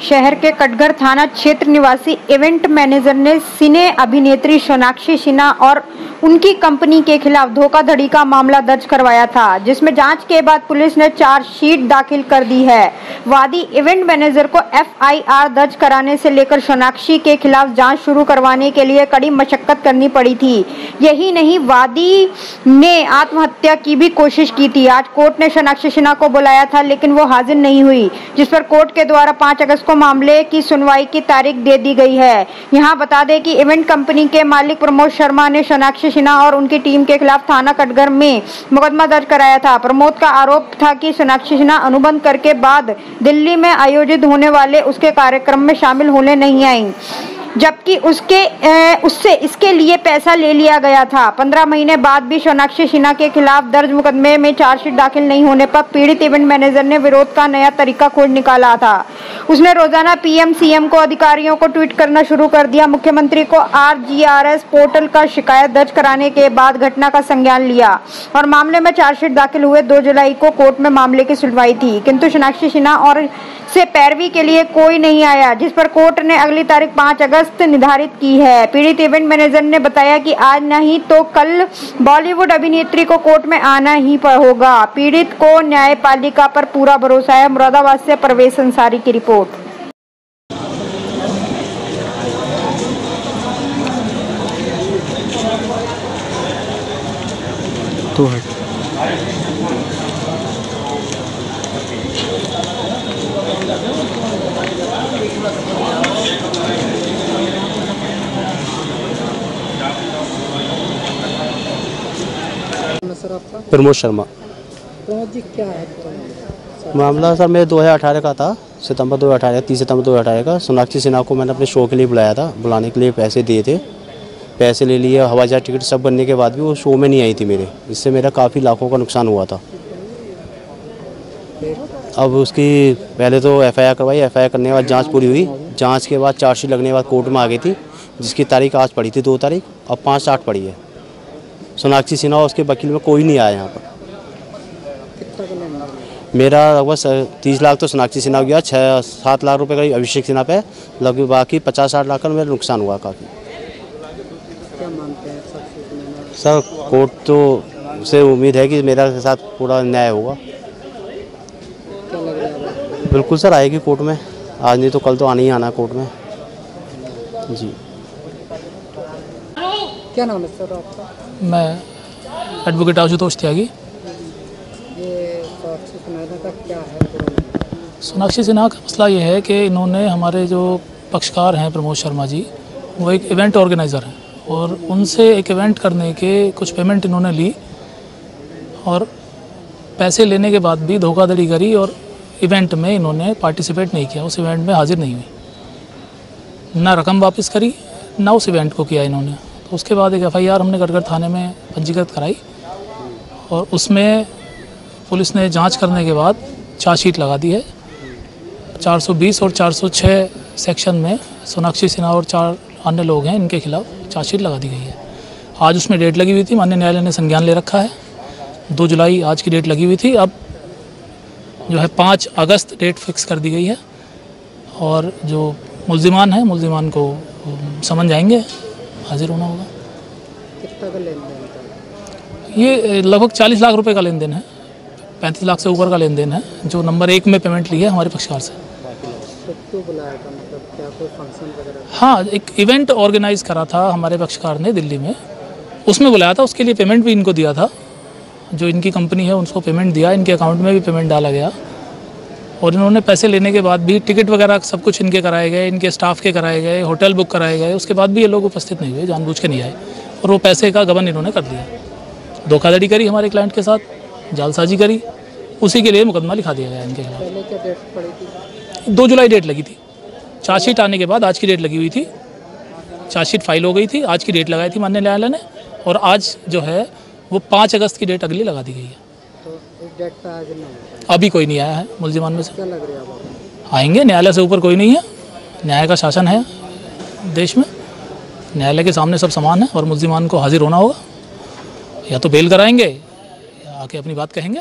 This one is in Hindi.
शहर के कटघर थाना क्षेत्र निवासी इवेंट मैनेजर ने सिने अभिनेत्री सोनाक्षी सिन्हा और उनकी कंपनी के खिलाफ धोखाधड़ी का मामला दर्ज करवाया था, जिसमें जांच के बाद पुलिस ने चार्जशीट दाखिल कर दी है। वादी इवेंट मैनेजर को एफआईआर दर्ज कराने से लेकर सोनाक्षी के खिलाफ जांच शुरू करवाने के लिए कड़ी मशक्कत करनी पड़ी थी। यही नहीं, वादी ने आत्महत्या की भी कोशिश की थी। आज कोर्ट ने सोनाक्षी सिन्हा को बुलाया था, लेकिन वो हाजिर नहीं हुई, जिस पर कोर्ट के द्वारा 5 अगस्त को मामले की सुनवाई की तारीख दे दी गई है। यहां बता दें कि इवेंट कंपनी के मालिक प्रमोद शर्मा ने सोनाक्षी सिन्हा और उनकी टीम के खिलाफ थाना कटघर में मुकदमा दर्ज कराया था। प्रमोद का आरोप था कि सोनाक्षी सिन्हा अनुबंध करके बाद दिल्ली में आयोजित होने वाले उसके कार्यक्रम में शामिल होने नहीं आई, जबकि उससे इसके लिए पैसा ले लिया गया था। 15 महीने बाद भी सोनाक्षी सिन्हा के खिलाफ दर्ज मुकदमे में चार्जशीट दाखिल नहीं होने पर पीड़ित इवेंट मैनेजर ने विरोध का नया तरीका खोज निकाला था। उसने रोजाना पीएम सीएम को अधिकारियों को ट्वीट करना शुरू कर दिया। मुख्यमंत्री को आरजीआरएस पोर्टल का शिकायत दर्ज कराने के बाद घटना का संज्ञान लिया और मामले में चार्जशीट दाखिल हुए। 2 जुलाई को कोर्ट में मामले की सुनवाई थी, किंतु सोनाक्षी सिन्हा और से पैरवी के लिए कोई नहीं आया, जिस पर कोर्ट ने अगली तारीख 5 अगस्त निर्धारित की है। पीड़ित इवेंट मैनेजर ने बताया कि आज नहीं तो कल बॉलीवुड अभिनेत्री को कोर्ट में आना ही होगा। पीड़ित को न्यायपालिका पर पूरा भरोसा है। मुरादाबाद से परवेश अंसारी की रिपोर्ट। तो है सर आपका? प्रमोद शर्मा। प्रमोद जी, क्या है मामला? सर मेरे 2018 का था, सितंबर 2018, 30 सितंबर 2018 का। सोनाक्षी सिन्हा को मैंने अपने शो के लिए बुलाया था। बुलाने के लिए पैसे दिए थे, पैसे ले लिए, हवाई जहाज टिकट सब बनने के बाद भी वो शो में नहीं आई थी मेरे, इससे मेरा काफ़ी लाखों का नुकसान हुआ था। अब उसकी पहले तो एफआईआर करवाई, एफआईआर करने के बाद जांच पूरी हुई, जांच के बाद चार्जशीट लगने के बाद कोर्ट में आ गई थी, जिसकी तारीख आज पड़ी थी 2 तारीख, अब 5/8 पड़ी है। सोनाक्षी सिन्हा और उसके वकील में कोई नहीं आया यहाँ पर। मेरा लगभग 30 लाख तो सोनाक्षी सिन्हा हो गया, 6-7 लाख रुपए का अभिषेक सिन्हा पे, लगभग बाकी 50-60 लाख का मेरा नुकसान हुआ काफ़ी। क्या मानते हैं सर, कोर्ट तो से उम्मीद है कि मेरा साथ पूरा न्याय होगा। क्या लग रहा है? बिल्कुल सर, आएगी कोर्ट में, आज नहीं तो कल तो आना ही आना कोर्ट में जी। क्या नाम है सर आपका? मैं एडवोकेट आशुतोष त्यागी। ये सोनाक्षी सिन्हा का क्या है? सोनाक्षी सिन्हा का मसला ये है कि इन्होंने, हमारे जो पक्षकार हैं प्रमोद शर्मा जी, वो एक इवेंट ऑर्गेनाइज़र हैं और उनसे एक इवेंट करने के कुछ पेमेंट इन्होंने ली और पैसे लेने के बाद भी धोखाधड़ी करी और इवेंट में इन्होंने पार्टिसिपेट नहीं किया, उस इवेंट में हाजिर नहीं हुई, ना रकम वापस करी ना उस इवेंट को किया इन्होंने। तो उसके बाद एक एफआईआर हमने कटघर थाने में पंजीकृत कराई और उसमें पुलिस ने जांच करने के बाद चार्जशीट लगा दी है। 420 और 406 सेक्शन में सोनाक्षी सिन्हा और 4 अन्य लोग हैं, इनके खिलाफ चार्जशीट लगा दी गई है। आज उसमें डेट लगी हुई थी, माननीय न्यायालय ने संज्ञान ले रखा है। 2 जुलाई आज की डेट लगी हुई थी, अब जो है 5 अगस्त डेट फिक्स कर दी गई है और जो मुल्जिमान हैं, मुल्जिमान को समन जाएंगे, हाजिर होना होगा। कितना का लेन देन था? ये लगभग 40 लाख रुपए का लेन देन है, 35 लाख से ऊपर का लेन देन है, जो नंबर 1 में पेमेंट ली है हमारे पक्षकार से। तो क्यों बुलाया था? मतलब क्या कोई फंक्शन वगैरह? हाँ, एक इवेंट ऑर्गेनाइज करा था हमारे पक्षकार ने दिल्ली में, उसमें बुलाया था। उसके लिए पेमेंट भी इनको दिया था, जो इनकी कंपनी है उनको पेमेंट दिया, इनके अकाउंट में भी पेमेंट डाला गया और इन्होंने पैसे लेने के बाद भी टिकट वगैरह सब कुछ इनके कराए गए, इनके स्टाफ के कराए गए, होटल बुक कराए गए। उसके बाद भी ये लोग उपस्थित नहीं हुए, जानबूझ के नहीं आए और वो पैसे का गबन इन्होंने कर दिया। धोखाधड़ी करी हमारे क्लाइंट के साथ, जालसाजी करी, उसी के लिए मुकदमा लिखा दिया गया इनके खिलाफ। पहले क्या डेट पड़ी थी? 2 जुलाई डेट लगी थी, चार्जशीट आने के बाद आज की डेट लगी हुई थी, चार्जशीट फाइल हो गई थी, आज की डेट लगाई थी माननीय न्यायालय ने और आज जो है वो 5 अगस्त की डेट अगली लगा दी गई है। तो इस डेट पर आज नहीं है? अभी कोई नहीं आया है मुल्जिमान में से। क्या लग रहा है आपको? आएंगे, न्यायालय से ऊपर कोई नहीं है, न्याय का शासन है देश में, न्यायालय के सामने सब समान है और मुल्जिमान को हाजिर होना होगा, या तो बेल कराएंगे या आके अपनी बात कहेंगे।